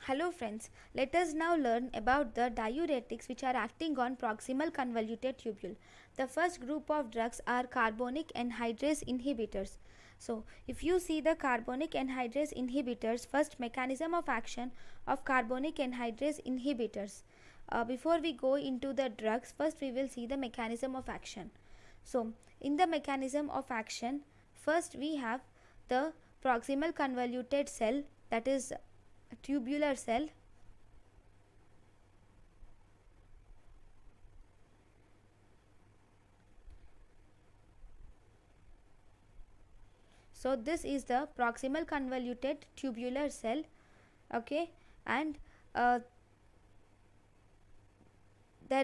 Hello friends, let us now learn about the diuretics which are acting on proximal convoluted tubule. The first group of drugs are carbonic anhydrase inhibitors. So, if you see the carbonic anhydrase inhibitors, first mechanism of action of carbonic anhydrase inhibitors. Before we go into the drugs, first we will see the mechanism of action. So, in the mechanism of action, first we have the proximal convoluted cell, that is tubular cell. So this is the proximal convoluted tubular cell, okay, and there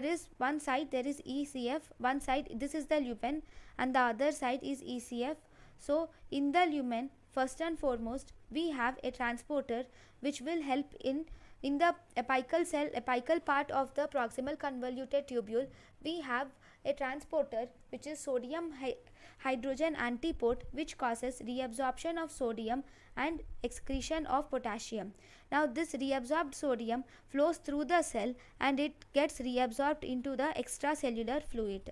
is one side, there is ECF, one side this is the lumen and the other side is ECF. So in the lumen, first and foremost, we have a transporter which will help in the apical cell, apical part of the proximal convoluted tubule. We have a transporter which is sodium hydrogen antiport, which causes reabsorption of sodium and excretion of potassium. Now this reabsorbed sodium flows through the cell and it gets reabsorbed into the extracellular fluid.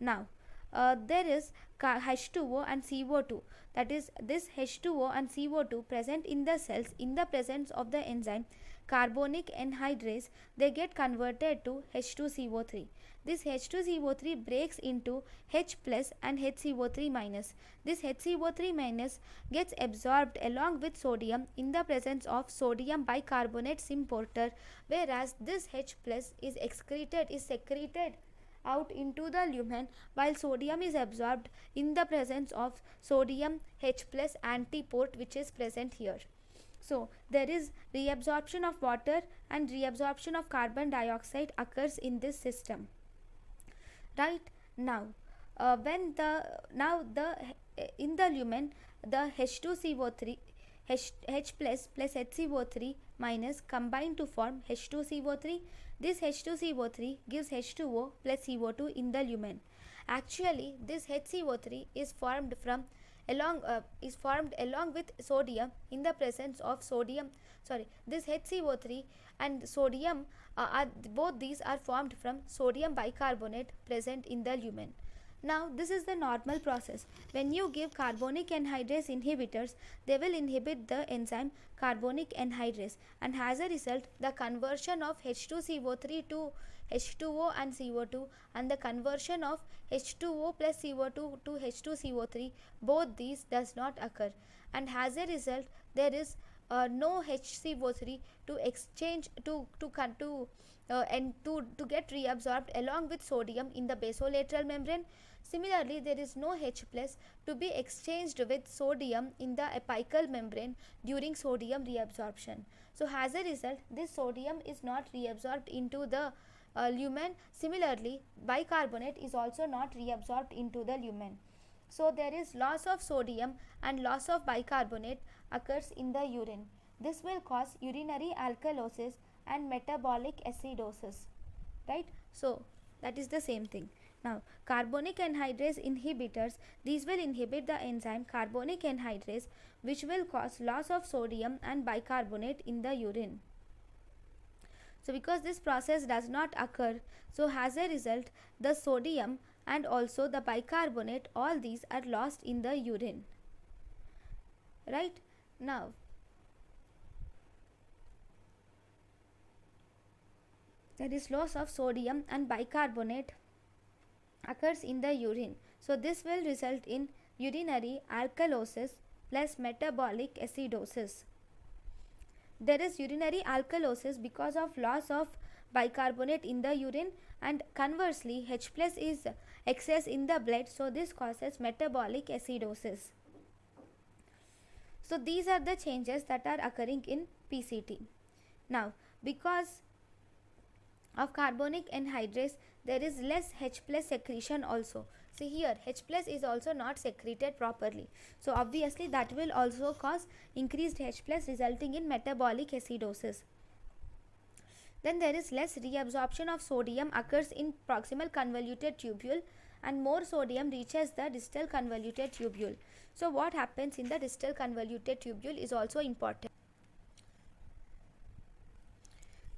Now there is H2O and CO2, that is this H2O and CO2 present in the cells in the presence of the enzyme carbonic anhydrase, they get converted to H2CO3. This H2CO3 breaks into H plus and HCO3 minus. This HCO3 minus gets absorbed along with sodium in the presence of sodium bicarbonate symporter, whereas this H plus is secreted out into the lumen, while sodium is absorbed in the presence of sodium H plus antiport, which is present here. So there is reabsorption of water and reabsorption of carbon dioxide occurs in this system. Right now, when the now the in the lumen, the H2CO3 H plus HCO3 minus combine to form H2CO3. This H2CO3 gives H2O plus CO2 in the lumen. Actually, this HCO3 is formed along with sodium in the presence of sodium. This HCO3 and sodium both these are formed from sodium bicarbonate present in the lumen. Now this is the normal process. When you give carbonic anhydrase inhibitors, they will inhibit the enzyme carbonic anhydrase, and as a result the conversion of H2CO3 to H2O and CO2 and the conversion of H2O plus CO2 to H2CO3, both these does not occur, and as a result there is no HCO3 to exchange to get reabsorbed along with sodium in the basolateral membrane. Similarly, there is no H plus to be exchanged with sodium in the apical membrane during sodium reabsorption. So as a result, this sodium is not reabsorbed into the lumen. Similarly, bicarbonate is also not reabsorbed into the lumen. So there is loss of sodium and loss of bicarbonate occurs in the urine. This will cause urinary alkalosis and metabolic acidosis, right? So that is the same thing. Now carbonic anhydrase inhibitors, these will inhibit the enzyme carbonic anhydrase, which will cause loss of sodium and bicarbonate in the urine. So because this process does not occur, so as a result the sodium and also the bicarbonate, all these are lost in the urine, right? Now there is loss of sodium and bicarbonate occurs in the urine. So this will result in urinary alkalosis plus metabolic acidosis. There is urinary alkalosis because of loss of bicarbonate in the urine, and conversely H plus is excess in the blood, so this causes metabolic acidosis. So these are the changes that are occurring in PCT. Now because of carbonic anhydrase, there is less H plus secretion also. See here, H plus is also not secreted properly. So obviously that will also cause increased H plus, resulting in metabolic acidosis. Then there is less reabsorption of sodium occurs in proximal convoluted tubule, and more sodium reaches the distal convoluted tubule. So what happens in the distal convoluted tubule is also important.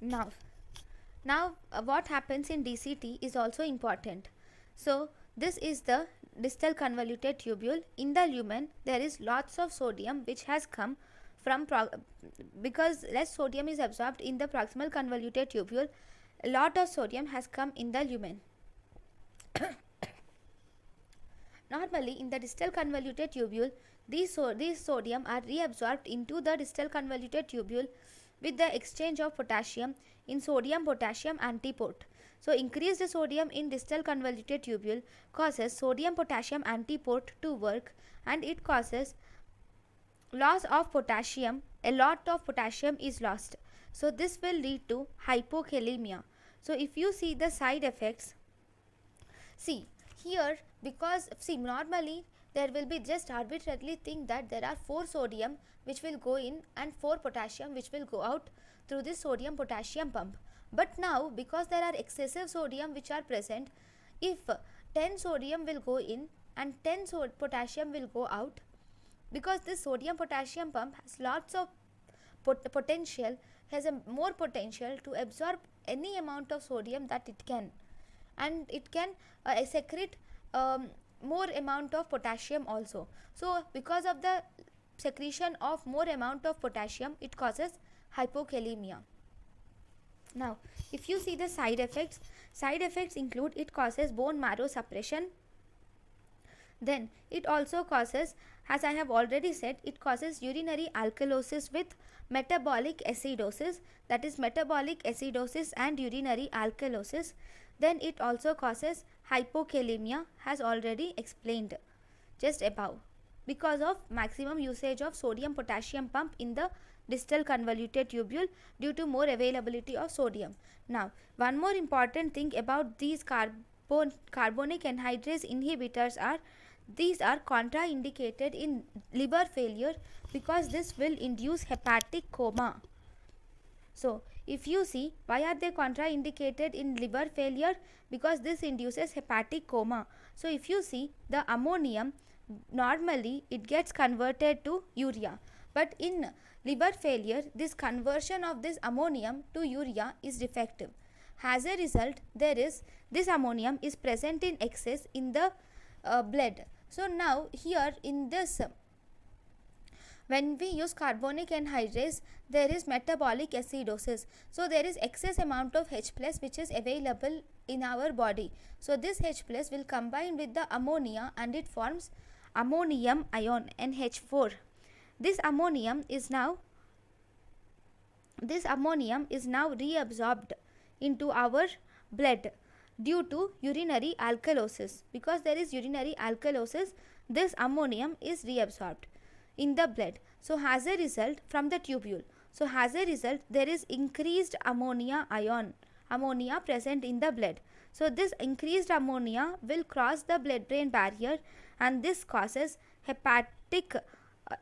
Now, what happens in DCT is also important. So this is the distal convoluted tubule. In the lumen there is lots of sodium which has come from because less sodium is absorbed in the proximal convoluted tubule. A lot of sodium has come in the lumen. Normally in the distal convoluted tubule, these sodium are reabsorbed into the distal convoluted tubule with the exchange of potassium in sodium potassium antiport. So increased sodium in distal convoluted tubule causes sodium potassium antiport to work, and it causes loss of potassium. A lot of potassium is lost. So this will lead to hypokalemia. So if you see the side effects, see here, because normally there will be just arbitrarily think that there are 4 sodium which will go in and 4 potassium which will go out through this sodium potassium pump. But now because there are excessive sodium which are present, if 10 sodium will go in and 10 potassium will go out, because this sodium potassium pump has lots of potential, has a more potential to absorb any amount of sodium that it can, and it can secrete more amount of potassium also. So because of the secretion of more amount of potassium, it causes hypokalemia. Now if you see the side effects include, it causes bone marrow suppression. Then it also causes, as I have already said, it causes urinary alkalosis with metabolic acidosis, that is metabolic acidosis and urinary alkalosis. Then it also causes hypokalemia, as already explained just above, because of maximum usage of sodium potassium pump in the distal convoluted tubule due to more availability of sodium. Now one more important thing about these carbonic anhydrase inhibitors are, these are contraindicated in liver failure because this will induce hepatic coma. So if you see, why are they contraindicated in liver failure? Because this induces hepatic coma. So if you see, the ammonium normally it gets converted to urea, but in liver failure this conversion of this ammonium to urea is defective. As a result, there is this ammonium is present in excess in the blood. So now here in this, when we use carbonic anhydrase, there is metabolic acidosis. So there is excess amount of H plus which is available in our body. So this H plus will combine with the ammonia and it forms ammonium ion, NH4. This ammonium is now reabsorbed into our blood due to urinary alkalosis. Because there is urinary alkalosis, this ammonium is reabsorbed in the blood. So as a result, from the tubule, so as a result there is increased ammonia present in the blood. So this increased ammonia will cross the blood brain barrier and this causes hepatic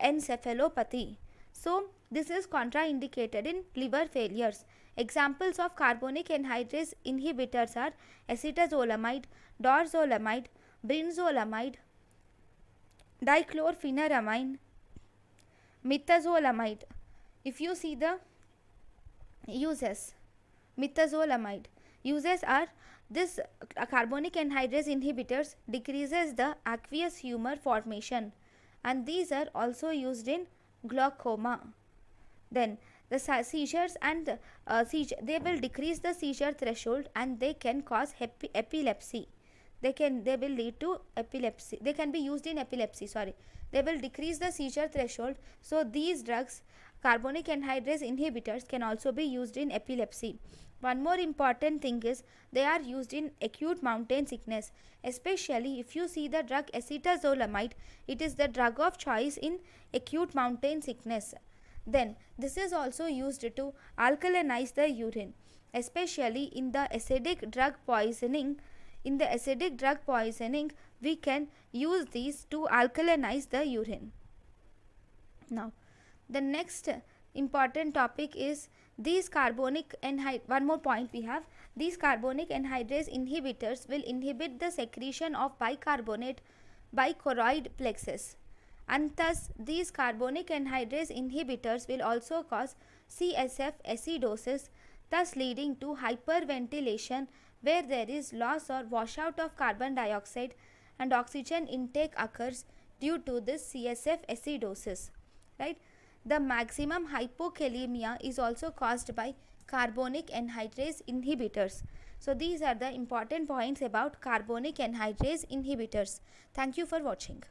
encephalopathy. So this is contraindicated in liver failures. Examples of carbonic anhydrase inhibitors are acetazolamide, dorzolamide, brinzolamide, dichlorpheniramine, midazolamide. If you see the uses, midazolamide uses are, this carbonic anhydrase inhibitors decreases the aqueous humor formation, and these are also used in glaucoma. Then the seizures and they will decrease the seizure threshold and they can cause epilepsy. They will lead to epilepsy. They can be used in epilepsy. They will decrease the seizure threshold. So these drugs, carbonic anhydrase inhibitors, can also be used in epilepsy. One more important thing is they are used in acute mountain sickness, especially if you see the drug acetazolamide, it is the drug of choice in acute mountain sickness. Then this is also used to alkalinize the urine, especially in the acidic drug poisoning. In the acidic drug poisoning, we can use these to alkalinize the urine. Now the next important topic is these carbonic anhydrase. One more point we have, these carbonic anhydrase inhibitors will inhibit the secretion of bicarbonate by choroid plexus, and thus these carbonic anhydrase inhibitors will also cause CSF acidosis. thus leading to hyperventilation where there is loss or washout of carbon dioxide and oxygen intake occurs due to this CSF acidosis, right? The maximum hypokalemia is also caused by carbonic anhydrase inhibitors. So these are the important points about carbonic anhydrase inhibitors. Thank you for watching.